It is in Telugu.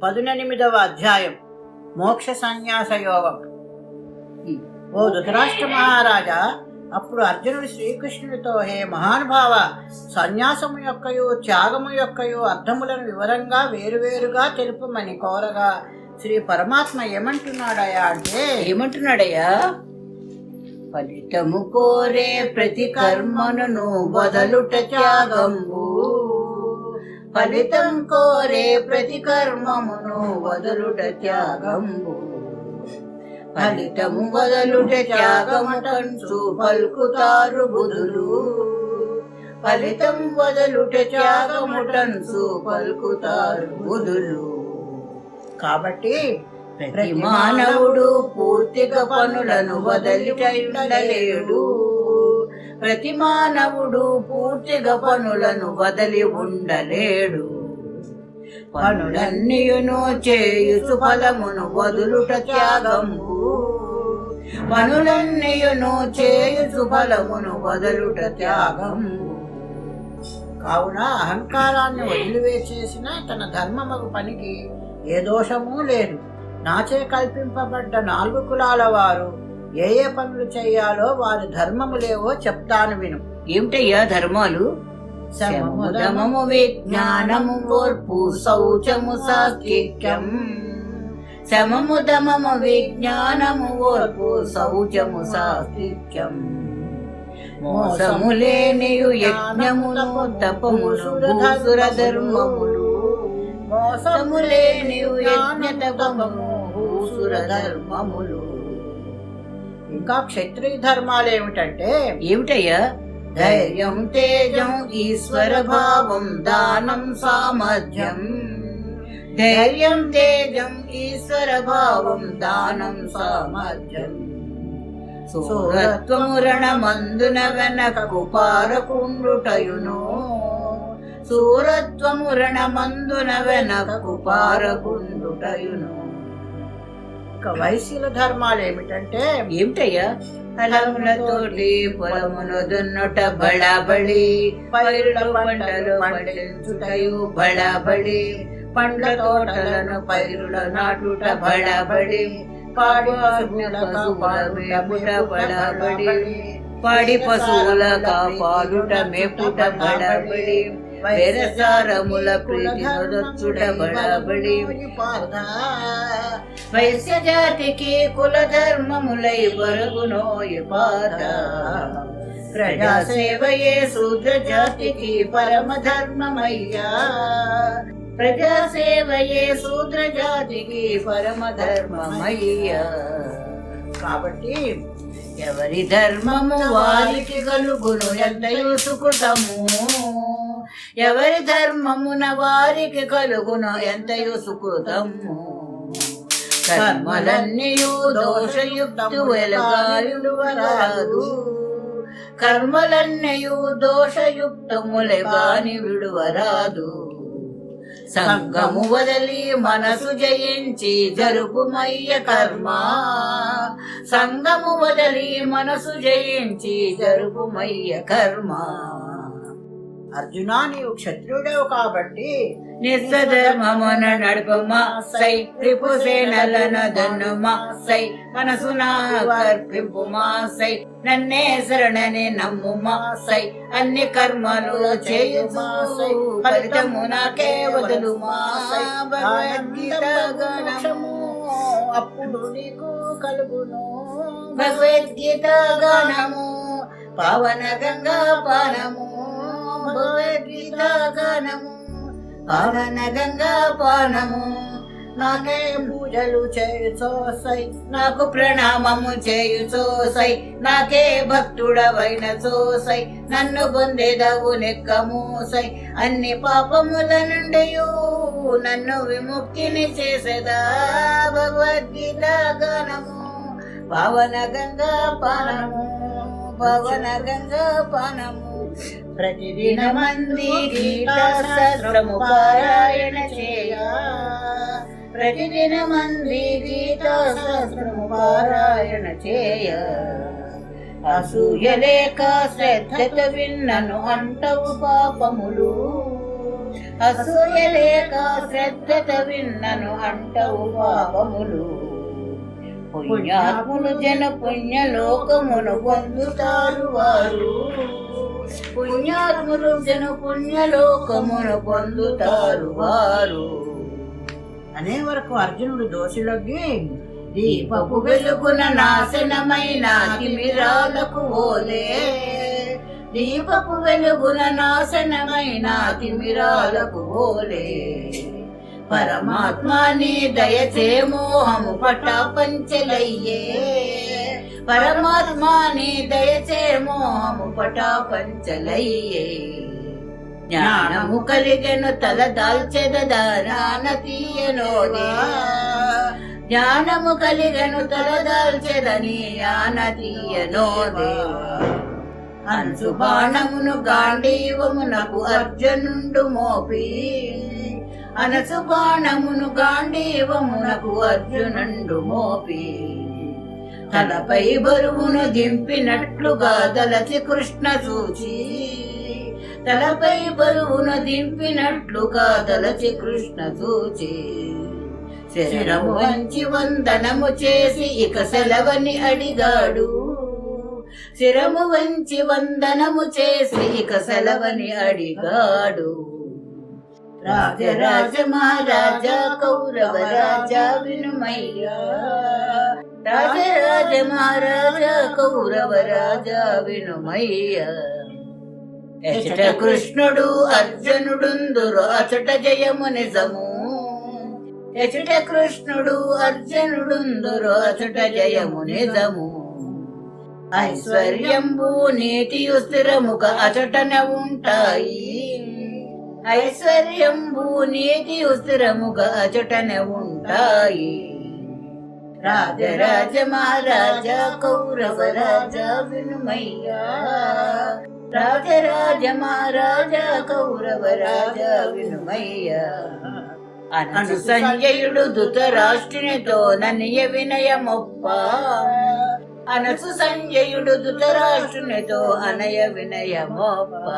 18వ అధ్యాయం మోక్ష సన్యాస యోగం. ఓ ధృతరాష్ట్ర మహారాజా, అప్పుడు అర్జునుడు శ్రీకృష్ణుడితో, హే మహానుభావ, సన్యాసము యొక్కయు త్యాగము యొక్కయు అర్థములను వివరంగా వేరువేరుగా తెలుపమని కోరగా శ్రీ పరమాత్మ ఏమంటున్నాడయా అంటే, ఏమంటున్నాడయ్యా? ఫలితము కోరే ప్రతి కర్మను వదలుట త్యాగంబు, ఫలితం కోరే ప్రతి కర్మమును వదలుట త్యాగంబు, ఫలితము వదలుట త్యాగముటంచు పలుకుతారు బుధులు, ఫలితం వదలుట త్యాగముటంచు పలుకుతారు బుధులు. కాబట్టి ప్రతి మానవుడు పూర్తిగా పనులను వదిలి ఉండలేడు, ప్రతి మానవుడు పూర్తిగా పనులను వదిలి ఉండలేడు. పనులన్నీయును చేయుచు ఫలమును వదులుట త్యాగంబు, పనులన్నీయును చేయుచు ఫలమును వదులుట త్యాగంబు. కావున అహంకారాన్ని వదిలివేసేసిన తన ధర్మమగు పనికి ఏ దోషమూ లేదు. నాచే కల్పింపబడ్డ 4 కులాల వారు ఏ ఏ పనులు చెయ్యాలో వారి ధర్మములేవో చెప్తాను విను. ఏమిటయ్యా ధర్మాలు? శమము దమము విజ్ఞానము ఓర్పు శౌచము సాత్విక్యం, శమము దమము విజ్ఞానము ఓర్పు శౌచము సాత్విక్యం, మోసము లేనియు యజ్ఞములు తపములు భూసుర ధర్మములు, మోసము లేనియు యజ్ఞ తపము భూసుర ధర్మములు. ఇంకా క్షత్రియ ధర్మాలు ఏమిటంటే, ఏమిటయ్యా? ధైర్యం తేజం ఈశ్వర భావం దానం సామర్థ్యం, ధైర్యం తేజం ఈశ్వర భావం దానం సామర్థ్యం, సూరత్వము రణమందున వెనకకు పారకుండుటయును, సూరత్వము రణమందున వెనకకు పారకుండుటయును. ఇక వైశ్యుల ధర్మాలు ఏమిటంటే, ఏమిటయ్యా? ఫలములతోటి పొలమును దున్నుట బడాబడి, పైరుల పంటలు పండించుటయు బడాబడి, పండ్ల తోటలను పైరుల నాటుట బడాబడి, పాడి పశువుల మేపుట బడాబడి, పాడి పశువుల కాపాడుట మేపుట బడాబడి, వేరసారముల ప్రీతి నొదొచ్చుట బడాబడి. వైశ్య జాతికి కుల ధర్మములై బరుగునోయి పాద, ప్రజా సేవయే శూద్ర జాతికి పరమ ధర్మమయ్యా, ప్రజా సేవయే శూద్ర జాతికి పరమ ధర్మమయ్యా. కాబట్టి ఎవరి ధర్మము వారికి కలుగును ఎంతయు సుకృతము, ఎవరి ధర్మమున వారికి కలుగును ఎంతయు సుకృతము, కర్మలన్నీయు దోషయుక్తులగాని కర్మలన్నీయు దోషయుక్తములగాని విడువరాదు, సంగము వదలి మనసు జయించి జరుపుమయ్య కర్మ, సంగము వదలి మనసు జయించి జరుపుమయ్య కర్మ. అర్జునా, నీవు క్షత్రియుడవు కాబట్టి నిస్సధర్మమున నడుపమా సై, రిపుసేనలను దన్నుమా సై, మనసునా కర్పింపుమా సై, నన్నే శరణని నమ్ముమా సై, అన్ని కర్మలు చేయుమా సై, ఫలితము నాకే వదులుమా సై. భగవద్గీత గానము అప్పుడు నీకు కలుగును, భగవద్గీత గానము పావన గంగా పానము, భగవద్గీత గానము పావన గంగా పానము. నాకే పూజలు చేయుచోసై, నాకు ప్రణామము చేయుచోసై, నాకే భక్తుడవైన చోసై, నన్ను పొందేదవు నెక్కమోసై, అన్ని పాపముల నుండి నన్ను విముక్తిని చేసేదా. భగవద్గీత గానము పావన గంగా పానము, పవన గంగా పానము. ప్రతిదినమంది గీతా శాస్త్రము పారాయణ చేయ, ప్రతిదినమంది గీతా శాస్త్రము పారాయణ చేయ, అసూయ లేక శ్రద్ధత విన్నను అంటవు పాపములు, అసూయ లేక శ్రద్ధత విన్నను అంటవు పాపములు. పుణ్యాత్ములు జన పుణ్యలోకమును పొందుతారు వారు. పుణ్యాత్ములు జన పుణ్యలోకమును పొందుతారు వారు. అనే వరకు అర్జునుడు దోషులొగ్గి దీపపు వెలుగున నాశనమైన తిమిరాలకు ఓలే. దీపపు వెలుగున నాశనమైన తిమిరాలకు ఓలే. పరమాత్మ నీ దయచే మోహము పటాపంచలయ్యే. పరమాత్మ నీ దయచే మోహము పటాపంచలయ్యే. జ్ఞానము కలిగెను తల దాల్చెదదారాన తీయనోదే. జ్ఞానము కలిగెను తల దాల్చెదని ఆన తీయనోదే. అంచు బాణమును గాంధీవమునకు అర్జునుండు మోపి. అనసు బాణమును గాంధీవమునకు అర్జునుండు మోపి. తలపై బరువును దింపినట్లుగా దలచి కృష్ణ చూచి. తలపై బరువును దింపినట్లుగా దలచి కృష్ణ చూచి. శరము వంచి వందనము చేసి ఇక సెలవని అడిగాడు. శిరము వంచి వందనము చేసి ఇక సెలవని అడిగాడు. రాజరాజ మహారాజా కౌరవ రాజా వినుమయ్యా. రాజరాజ మహారాజా కౌరవ రాజా వినుమయ్యా. ఎచట కృష్ణుడు అర్జునుడుందురు అచట జయము నిజము. ఎచట కృష్ణుడు అర్జునుడుందురు అచట జయము నిజము. ఐశ్వర్యంబు నీతియు స్థిరముగా అచటన ఉంటాయి. ఐశ్వర్యంబు నీతియు స్థిరముగా అచటన ఉంటాయి. రాజరాజ మహారాజా కౌరవ రాజా వినుమయ్యా. రాజరాజ మహారాజా కౌరవ రాజా వినుమయ్యా. అను సంజయుడు ధృతరాష్ట్రునితో ననియ వినయమొప్ప. అనసు సంజయుడు ధృతరాష్ట్రునితో అనయ వినయమొప్ప.